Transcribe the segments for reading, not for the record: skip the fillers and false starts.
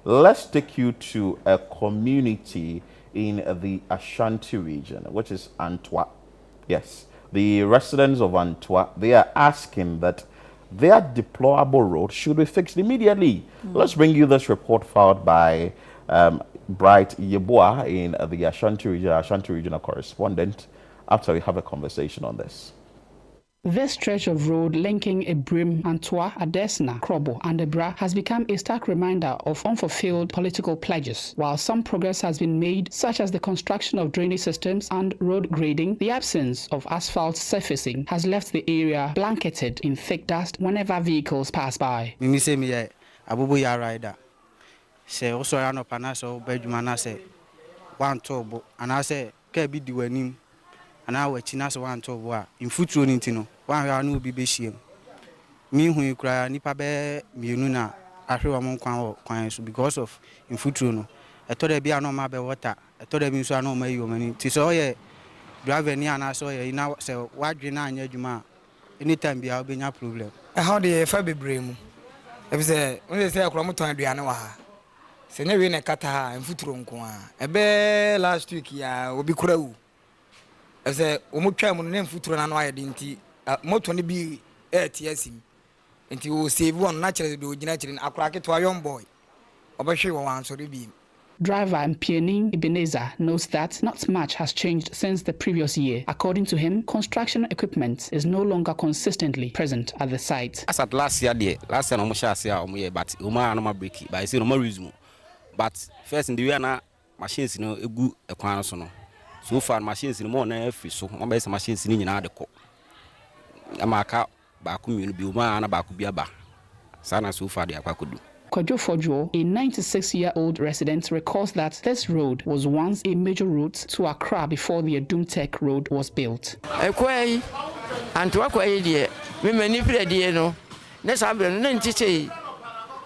Let's take you to a community in the Ashanti region, which is Antoa. Yes, the residents of Antoa, they are asking that their deplorable road should be fixed immediately. Let's bring you this report filed by Bright Yeboah in the Ashanti regional correspondent, after we have a conversation on this. This stretch of road linking Ibrim, Antoa, Adesina, Krobo, and Ebra has become a stark reminder of unfulfilled political pledges. While some progress has been made, such as the construction of drainage systems and road grading, the absence of asphalt surfacing has left the area blanketed in thick dust whenever vehicles pass by. Say also I know panaso bedumana say one tobo and I say kebi diwanim and I wait chinas one tobo in futuro nintino one ya no bi behiem me hu ikra nipa be mienu na ahwe am kwan so because of in futuro no eto da bia no ma be water eto da bi nso na ma yiwo mani ti so ye driver ni ana so ye na say wadwe na anya adwuma anytime bia obenya problem how dey fa bebre mu e say we say akura moton aduane wa ha se ne we ne kata ha mfuturo nko a ebe last week ya obi kura wu e say o motwa mu ne mfuturo na no ayede nti moto ne bi etiasim nti o save one natural do gina kire akura keto young boy obehwe wo wan so bi. Driver Mpiening Ebenezer knows that not much has changed since the previous year. According to him, construction equipment is no longer consistently present at the site. As at last year, no more shall say, but Uma no more break, but I say no more reason. But first in the year, na machines no a good equation. So far, machines no more na free. So my best machines in the co. Amaka Bakum, you be Uma and Bakubiaba. Sana so far, the Aquacudu. Kojo Fojo, a 96-year-old resident, recalls that this road was once a major route to Accra before the Adumtek Road was built. Ekwai Antoa kwai die me mani fredi no ne sabre no nti sei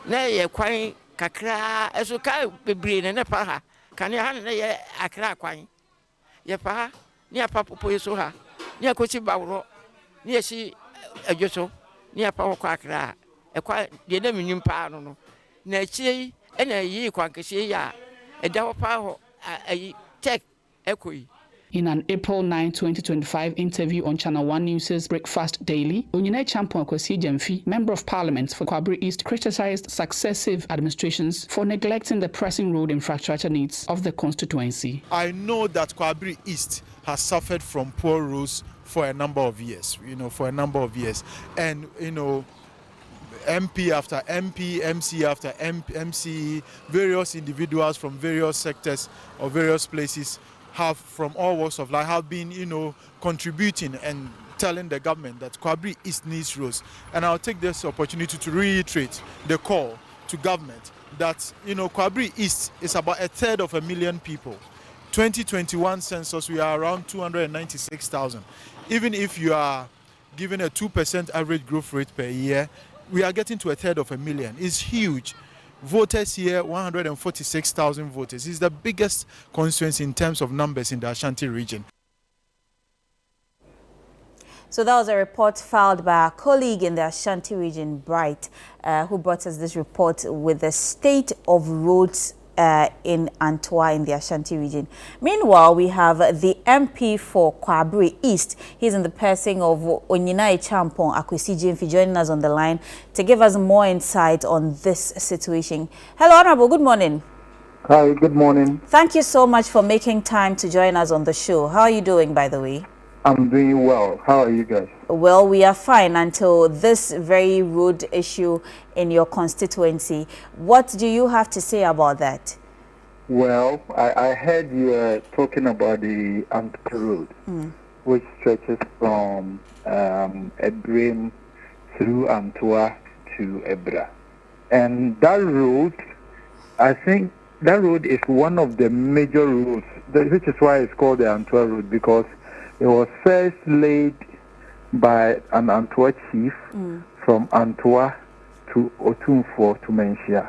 na ye kwan kakra eso ka bebre ne pa ha kan ya ne ye Accra kwan ye pa ni apa popo yeso ha ni akochi bawro ni esi adwoso ni apa kwa Accra ekwa de na menyim pa no na chi ena yi kwankese ya edawo pa ho ayi tek ekoi. In an April 9, 2025 interview on ChannelOne News' Breakfast Daily, Onyene Champion Kwesi Jemfi, Member of Parliament for Kwabri East, criticized successive administrations for neglecting the pressing road infrastructure needs of the constituency. I know that Kwabri East has suffered from poor roads for a number of years, and MP after MP, MC after MC, various individuals from various sectors or various places have, from all walks of life, have been, contributing and telling the government that Kwabri East needs roads. And I'll take this opportunity to reiterate the call to government that, Kwabri East is about 1/3 of a million people. 2021 census, we are around 296,000. Even if you are given a 2% average growth rate per year, we are getting to 1/3 of a million. It's huge. Voters here, 146,000 voters. It's the biggest constituency in terms of numbers in the Ashanti region. So that was a report filed by our colleague in the Ashanti region, Bright, who brought us this report with the state of roads in Antoa in the Ashanti region. Meanwhile, we have the MP for Kwabri East. He's in the person of Onyene Champon Akwesi Jemfi joining us on the line to give us more insight on this situation. Hello, Honorable. Good morning. Hi, good morning. Thank you so much for making time to join us on the show. How are you doing, by the way? I'm doing well. How are you guys? Well, we are fine until this very road issue in your constituency. What do you have to say about that? Well, I heard you were talking about the Antoa Road, which stretches from Ibrim through Antoa to Ebra. And that road, I think that road is one of the major roads, which is why it's called the Antoa Road, because it was first laid by an Antoa chief from Antoa to Otumfo to Menchia.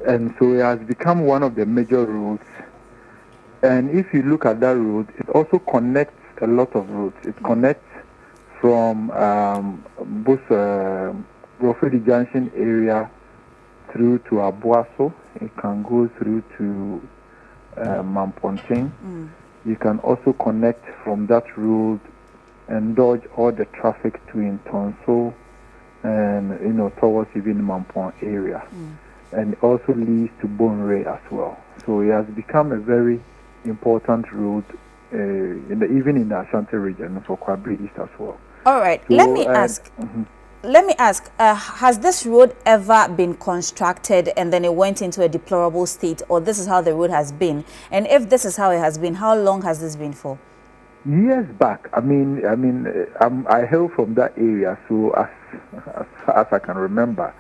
And so it has become one of the major roads. And if you look at that road, it also connects a lot of roads. It connects from both Rofedi Junction area through to Abuaso It can go through to Mamponting. You can also connect from that road and dodge all the traffic to Intonso and towards even Mampon area, and it also leads to Bonray as well. So it has become a very important road, even in the Ashanti region for Kwabri East as well. All right, so, let me ask. Let me ask, has this road ever been constructed and then it went into a deplorable state, or this is how the road has been? And if this is how it has been, how long has this been for? Years back, I hail from that area, so as far as I can remember,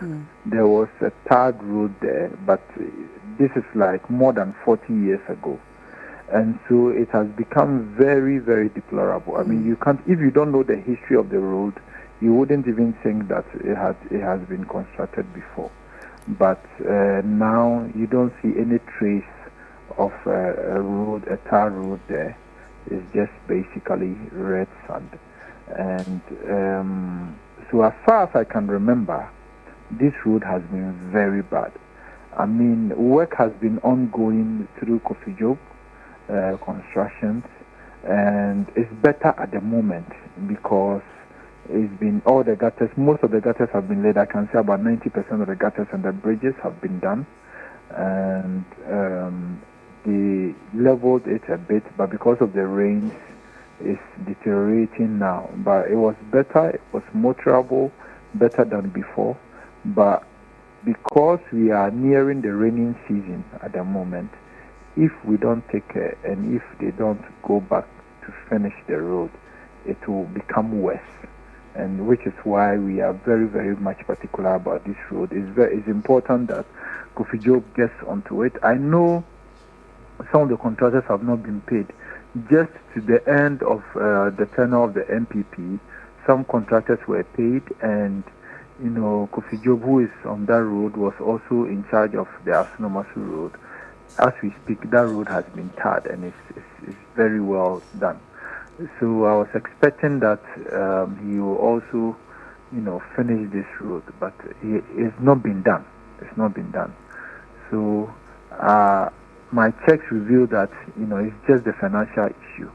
there was a tarred road there, but this is like more than 40 years ago. And so it has become very, very deplorable. I mean, you can't, if you don't know the history of the road, you wouldn't even think that it has been constructed before. But now you don't see any trace of a tar road there. It's just basically red sand. And so as far as I can remember, this road has been very bad. I mean, work has been ongoing through Kofi Job constructions, and it's better at the moment because it's been all the gutters, most of the gutters have been laid. I can say about 90% of the gutters and the bridges have been done, and they leveled it a bit, but because of the rains, it's deteriorating now. But it was better, it was more travel, better than before. But because we are nearing the raining season at the moment, if we don't take care and if they don't go back to finish the road, it will become worse. And which is why we are very, very much particular about this road. It's important that Kofi Job gets onto it. I know some of the contractors have not been paid. Just to the end of the tenure of the MPP, some contractors were paid, and Kofi Job, who is on that road, was also in charge of the Asnomasu road. As we speak, that road has been tarred and it's very well done. So I was expecting that he will also, finish this road, but it's not been done. It's not been done. So my checks reveal that it's just the financial issue.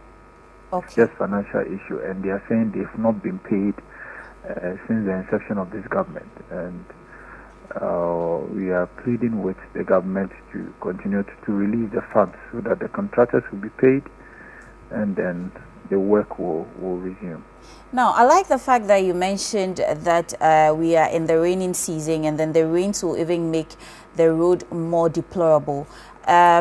Okay. It's just financial issue, and they are saying they've not been paid since the inception of this government, and we are pleading with the government to continue to release the funds so that the contractors will be paid, and then the work will resume. Now, I like the fact that you mentioned that we are in the raining season, and then the rains will even make the road more deplorable.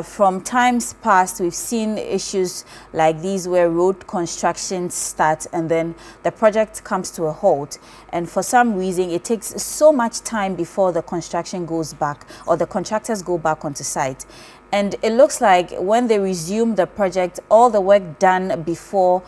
From times past, we've seen issues like these where road construction starts and then the project comes to a halt, and for some reason it takes so much time before the construction goes back or the contractors go back onto site. And it looks like when they resume the project, all the work done before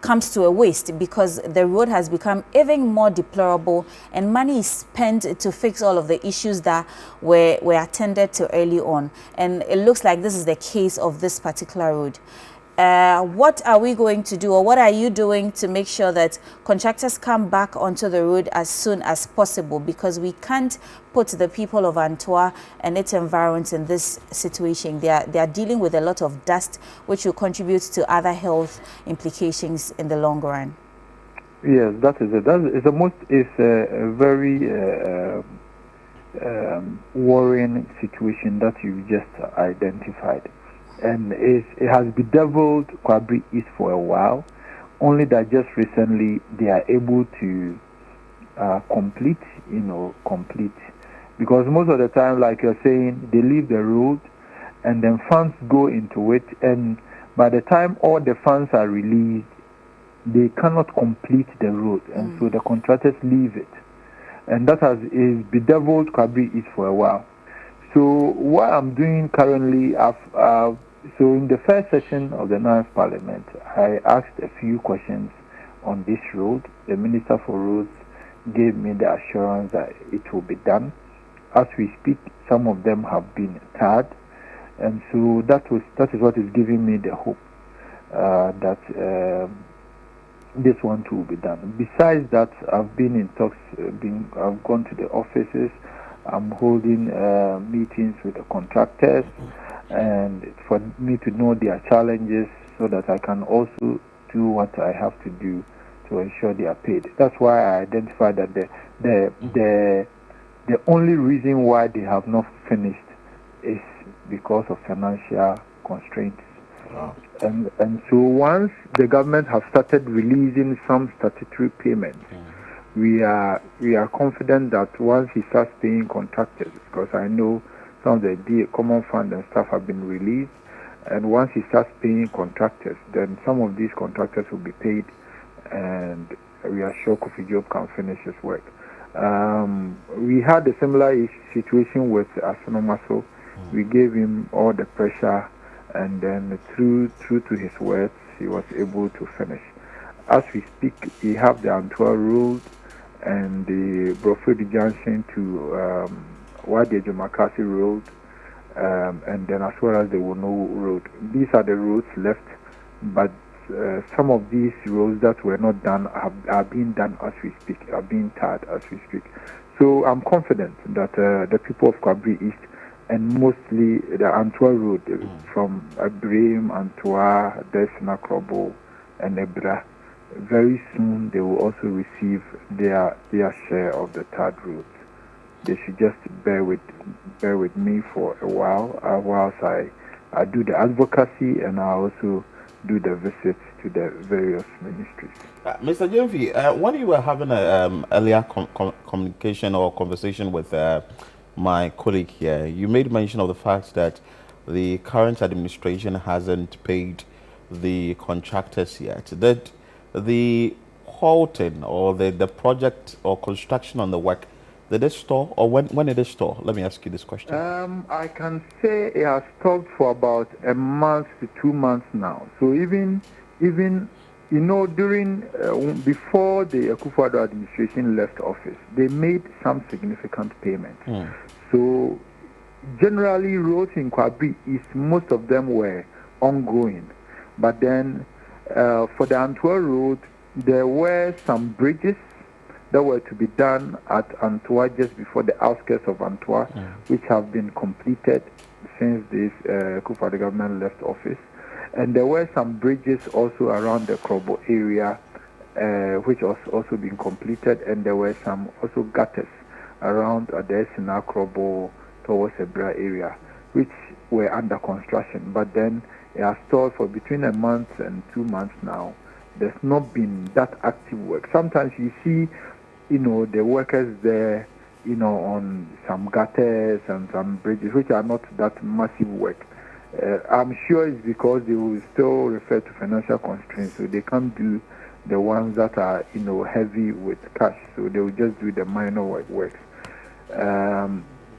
comes to a waste because the road has become even more deplorable and money is spent to fix all of the issues that were attended to early on. And it looks like this is the case of this particular road. What are we going to do, or what are you doing to make sure that contractors come back onto the road as soon as possible? Because we can't put the people of Antoa and its environment in this situation. They are dealing with a lot of dust, which will contribute to other health implications in the long run. Yes, that is it. That is a very worrying situation that you just identified. And it has bedeviled Kwabri East for a while, only that just recently they are able to complete. Because most of the time, like you're saying, they leave the road and then funds go into it, and by the time all the funds are released, they cannot complete the road, and so the contractors leave it. And that is bedeviled Kwabri East for a while. So what I'm doing currently, so in the first session of the 9th Parliament, I asked a few questions on this road. The Minister for Roads gave me the assurance that it will be done. As we speak, some of them have been tarred, and so that is what is giving me the hope that this one too will be done. Besides that, I've been in talks. I've gone to the offices. I'm holding meetings with the contractors, and for me to know their challenges so that I can also do what I have to do to ensure they are paid. That's why I identified that the only reason why they have not finished is because of financial constraints. Wow. And so once the government has started releasing some statutory payments, we are confident that once he starts paying contractors, because I know some of the common fund and stuff have been released, and once he starts paying contractors, then some of these contractors will be paid, and we are sure Kofi Job can finish his work. We had a similar situation with Asinomaso. We gave him all the pressure, and then true to his words, he was able to finish. As we speak, we have the Antoa Road and the Broford Junction to Wadi Jomakasi Road, and then as well as the Wono Road. These are the roads left, but some of these roads that were not done are being done as we speak, are being tarred as we speak. So I'm confident that the people of Kwabri East, and mostly the Antoa Road from Abrim, Antoa, Desna, Krobo, and Ebra, very soon they will also receive their share of the third route. They should just bear with me for a while, whilst I do the advocacy and I also do the visits to the various ministries. Mr. Jemfi, when you were having an earlier communication or conversation with my colleague here, you made mention of the fact that the current administration hasn't paid the contractors yet. That the halting or the project or construction on the work, did it stall, or when did it stall? Let me ask you this question. I can say it has stopped for about a month to 2 months now. So even during before the Akufo-Addo administration left office, they made some significant payments. So generally, roads in Kwabri East, most of them were ongoing, but then for the Antoa Road, there were some bridges that were to be done at Antoa just before the outskirts of Antoa, which have been completed since this Akufo-Addo government left office. And there were some bridges also around the Krobo area, which was also being completed, and there were some also gutters around the Esina Krobo towards Ebra area, which were under construction. But then it has stalled for between a month and 2 months now. There's not been that active work. Sometimes you see, the workers there, on some gutters and some bridges, which are not that massive work. I'm sure it's because they will still refer to financial constraints, so they can't do the ones that are, heavy with cash. So they will just do the minor works.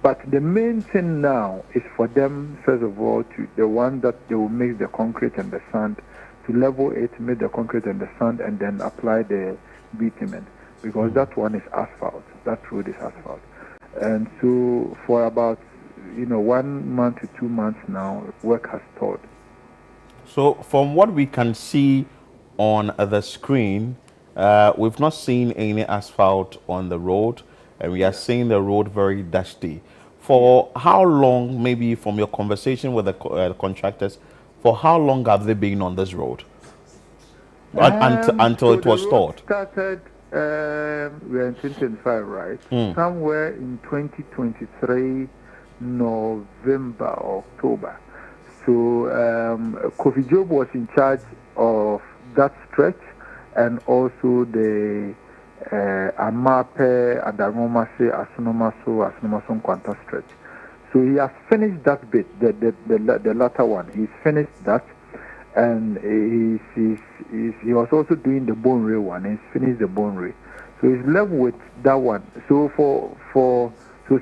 But the main thing now is for them, first of all, to the one that they will make the concrete and the sand, to level it, make the concrete and the sand, and then apply the bitumen, because that one is asphalt. That road is asphalt. And so for about 1 month to 2 months now, work has stalled. So from what we can see on the screen, we've not seen any asphalt on the road, and we are seeing the road very dusty. For how long, maybe from your conversation with the contractors, for how long have they been on this road? Until it was stalled? Started, we're in 2025, right? Somewhere in 2023, November or October. So Kofi Job was in charge of that stretch, and also the Amape, Adamomase, Asinomaso Nkwanta stretch. So he has finished that bit, the latter one. He's finished that, and he was also doing the Bone Ray one. He's finished the Bone Ray. So he's left with that one. So so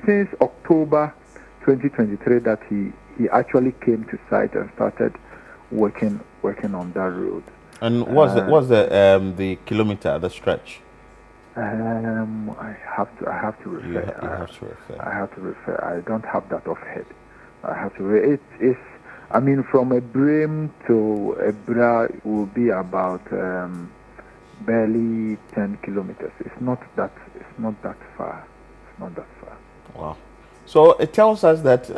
since October 2023 that he actually came to site and started working on that road. And what's the kilometer, the stretch? I have to refer. You have to refer. I have to refer. I don't have that off head. I have to. It's. From Abrim to Ebra will be about barely 10 kilometers. It's not that far. Wow. So it tells us that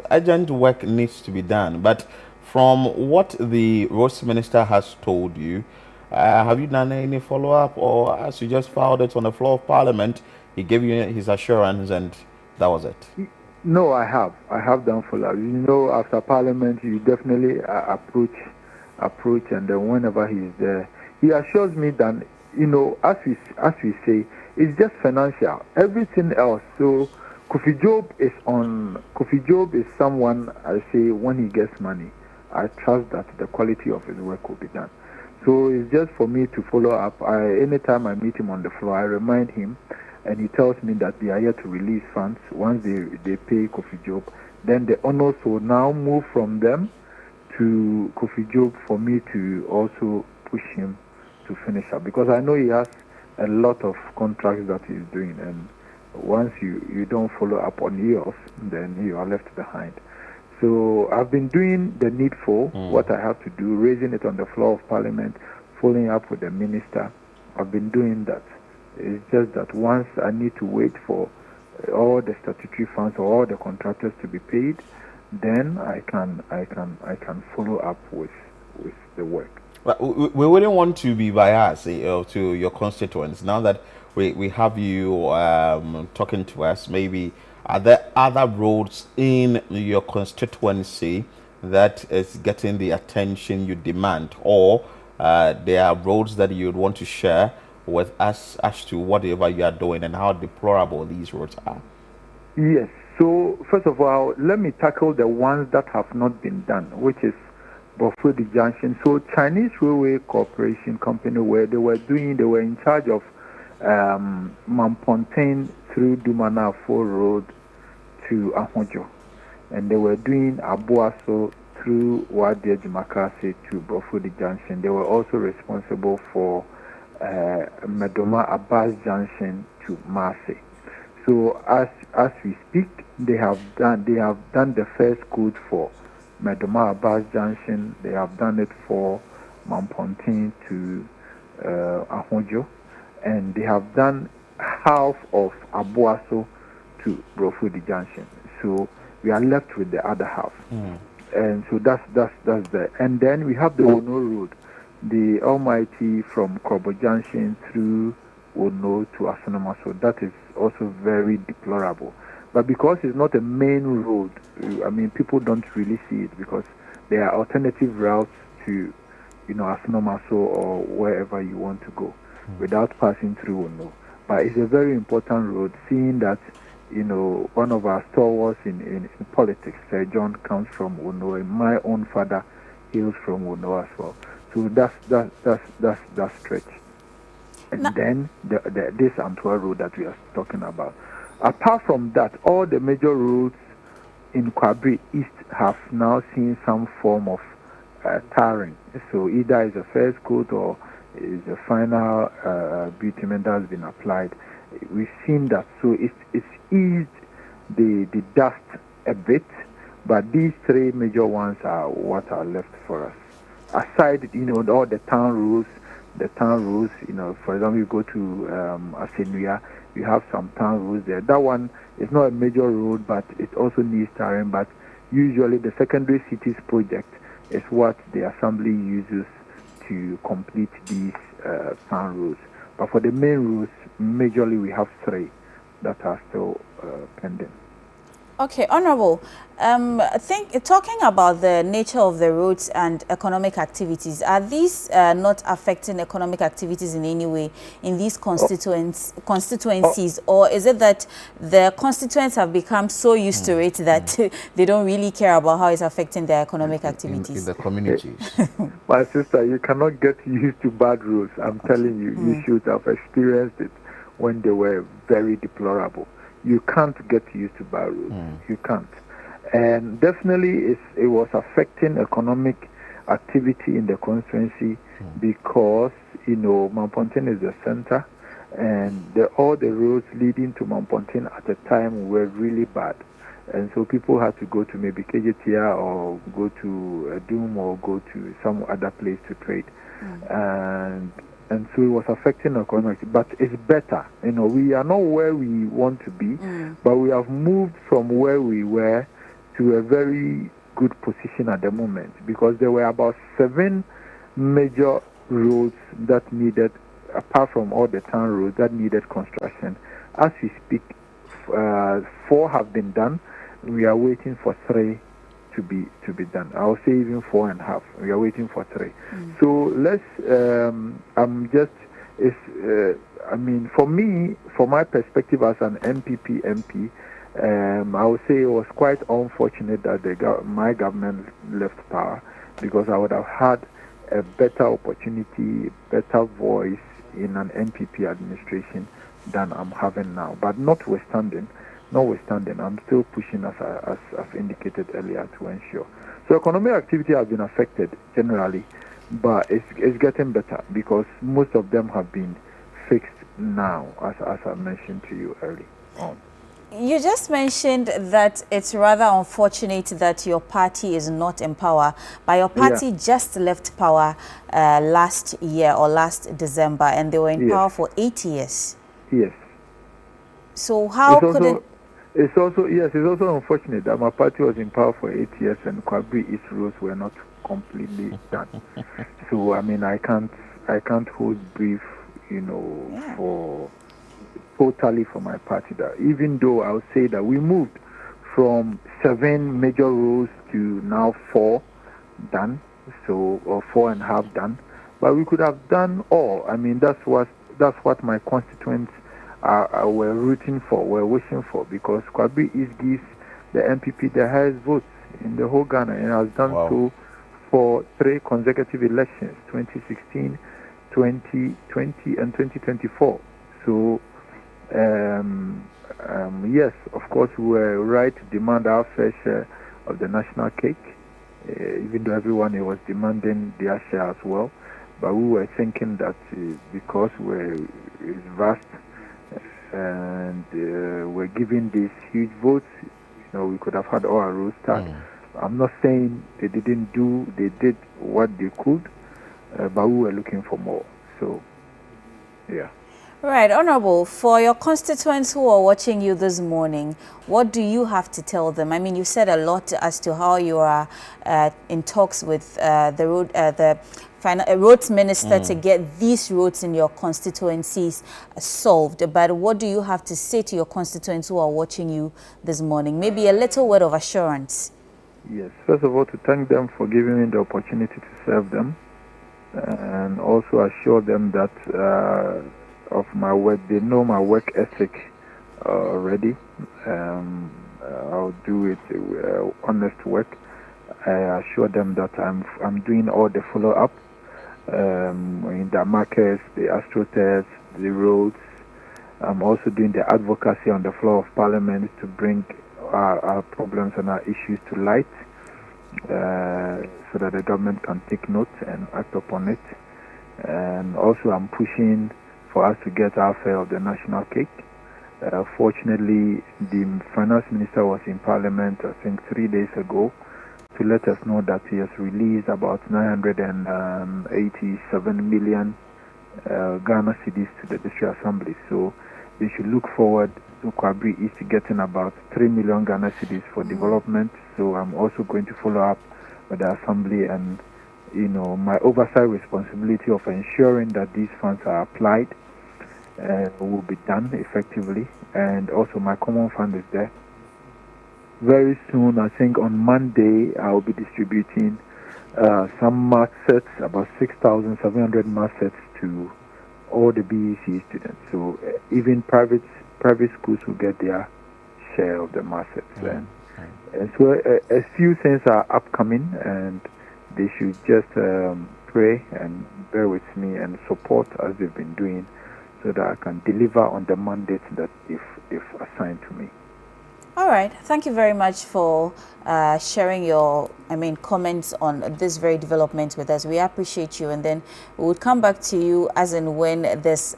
urgent work needs to be done. But from what the roads minister has told you, have you done any follow-up, or as you just filed it on the floor of Parliament, he gave you his assurance and that was it? No, I have. I have done follow-up. You know, after Parliament, you definitely approach, and then whenever he's there, he assures me that, you know, as we say, it's just financial. Everything else. So Kofi Job is someone I say when he gets money, I trust that the quality of his work will be done. So it's just for me to follow up. Anytime I meet him on the floor, I remind him, and he tells me that they are here to release funds. Once they pay Kofi Job, then the honors will now move from them to Kofi Job for me to also push him to finish up, because I know he has a lot of contracts that he's doing, and once you don't follow up on yours, then you are left behind. So I've been doing the needful, what I have to do, raising it on the floor of Parliament, following up with the minister. I've been doing that. It's just that once I need to wait for all the statutory funds or all the contractors to be paid, then I can follow up with the work. But we wouldn't want to be biased to your constituents. Now that we have you talking to us, maybe are there other roads in your constituency that is getting the attention you demand, or there are roads that you would want to share with us as to whatever you are doing and how deplorable these roads are? Yes. So first of all, let me tackle the ones that have not been done, which is Bofodi Junction. So Chinese Railway Corporation Company, where they were in charge of Mampontein through Dumana 4 Road to Ahojo, and they were doing Abuaso through Wadi Jumakase to Bofodi Junction. They were also responsible for Medoma Abbas Junction to Marseille. So as we speak, they have done the first code for Medoma Abbas Junction. They have done it for Mampontein to Ahojo, and they have done half of Abuaso to Brofudi Junction. So we are left with the other half, and so that's the. And then we have the Ono Road, the Almighty from Krobo Junction through Ono to Asanoma. So that is also very deplorable. But because it's not a main road, I mean, people don't really see it because there are alternative routes to, Asnomaso or wherever you want to go without passing through Ono. But it's a very important road, seeing that, one of our stalwarts in politics, Sir John, comes from Ono, and my own father hails from Ono as well. So that's stretch. And then this Antoa Road that we are talking about. Apart from that, all the major roads in Kwabri East have now seen some form of tarring. So either it's a first coat or is a final bitumen that has been applied. We've seen that. So it's eased the dust a bit, but these three major ones are what are left for us. Aside, all the town roads, for example, you go to Asenuya, you have some town roads there. That one is not a major road, but it also needs tarring. But usually the secondary cities project is what the assembly uses to complete these town roads. But for the main roads, majorly we have three that are still pending. Okay, Honorable, I think talking about the nature of the roads and economic activities, are these not affecting economic activities in any way in these constituencies, or is it that the constituents have become so used to it that they don't really care about how it's affecting their economic activities? In the communities. My sister, you cannot get used to bad roads. I'm telling you, you should have experienced it when they were very deplorable. You can't get used to bad roads. You can't. And definitely it was affecting economic activity in the constituency because, Mampontein is the center, and all the roads leading to Mampontein at the time were really bad. And so people had to go to maybe KJTR or go to Doom or go to some other place to trade. And and so it was affecting our economy. But it's better. We are not where we want to be, but we have moved from where we were to a very good position at the moment, because there were about 7 major roads that needed, apart from all the town roads, that needed construction. As we speak, 4 have been done. We are waiting for 3 to be done. I'll say even 4.5. We are waiting for 3. So let's. For me, from my perspective as an MPP MP, I would say it was quite unfortunate that my government left power, because I would have had a better opportunity, better voice in an NPP administration than I'm having now. But notwithstanding, I'm still pushing, as I've indicated earlier, to ensure. So economic activity has been affected generally, but it's getting better, because most of them have been fixed now, as I mentioned to you earlier on. You just mentioned that it's rather unfortunate that your party is not in power, but your party just left power last year or last December, and they were in power for 8 years. Yes. So how It's also unfortunate that my party was in power for 8 years and Kwabri East roads were not completely done. So I can't hold brief, for totally for my party. That even though I would say that we moved from 7 major roads to now 4 done, or 4.5 done, but we could have done all. That's what my constituents were rooting for, were wishing for, because Kwabri East gives the MPP the highest votes in the whole Ghana, and has done so for 3 consecutive elections: 2016, 2020, and 2024. So. Yes, of course, we were right to demand our fair share of the national cake, even though everyone was demanding their share as well. But we were thinking that because it's vast and we're giving these huge votes, we could have had all our roads start. I'm not saying they didn't do, they did what they could, but we were looking for more. So, yeah. Right, Honorable, for your constituents who are watching you this morning, what do you have to tell them? You said a lot as to how you are in talks with the roads minister to get these roads in your constituencies solved. But what do you have to say to your constituents who are watching you this morning? Maybe a little word of assurance. Yes, first of all, to thank them for giving me the opportunity to serve them, and also assure them that of my work, they know my work ethic already. I'll do it honest work. I assure them that I'm doing all the follow-up in the markets, the astroturfs, the roads. I'm also doing the advocacy on the floor of Parliament to bring our problems and our issues to light, so that the government can take note and act upon it. And also I'm pushing for us to get our share of the national cake. Fortunately, the finance minister was in Parliament, I think 3 days ago, to let us know that he has released about 987 million Ghana cedis to the District Assembly. So they should look forward to Kwabri East getting about 3 million Ghana cedis for development. So I'm also going to follow up with the Assembly, and my oversight responsibility of ensuring that these funds are applied will be done effectively, and also my common fund is there. Very soon, I think on Monday, I will be distributing some math sets, about 6,700 math sets to all the BEC students. So even private schools will get their share of the math sets. And so a few things are upcoming, and they should just pray and bear with me and support as they've been doing, so that I can deliver on the mandate that they've assigned to me. All right. Thank you very much for sharing your, comments on this very development with us. We appreciate you, and then we will come back to you as and when there's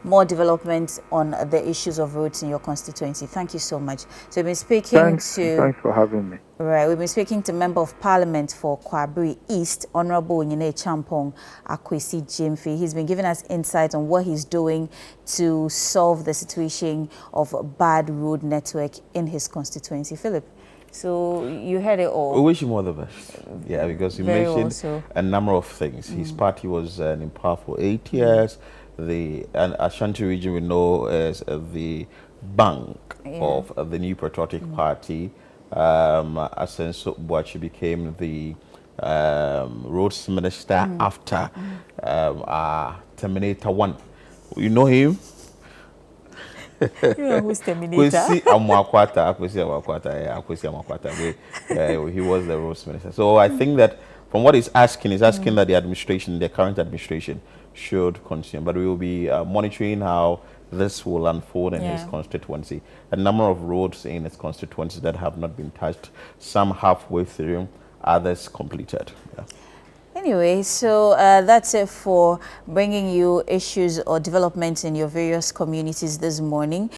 more development on the issues of roads in your constituency. Thank you so much. So we've been speaking Thanks for having me. Right, we've been speaking to Member of Parliament for Kwabri East, Honorable Nyine Champong Akwesi Jimfi. He's been giving us insights on what he's doing to solve the situation of bad road network in his constituency. Philip, so you heard it all. We wish him all the best. Yeah, because you mentioned a number of things. His party was in power for 8 years. The Ashanti region we know as the bank of the New Patriotic Party. Asenso Boachi became the roads minister after Terminator 1. You know him? You know who's Terminator? Akwesi Amakwata. He was the roads minister. So I think that from what he's asking that the administration, the current administration, should continue. But we will be monitoring how this will unfold in his constituency. A number of roads in his constituency that have not been touched, some halfway through, others completed. Yeah. Anyway, so that's it for bringing you issues or developments in your various communities this morning.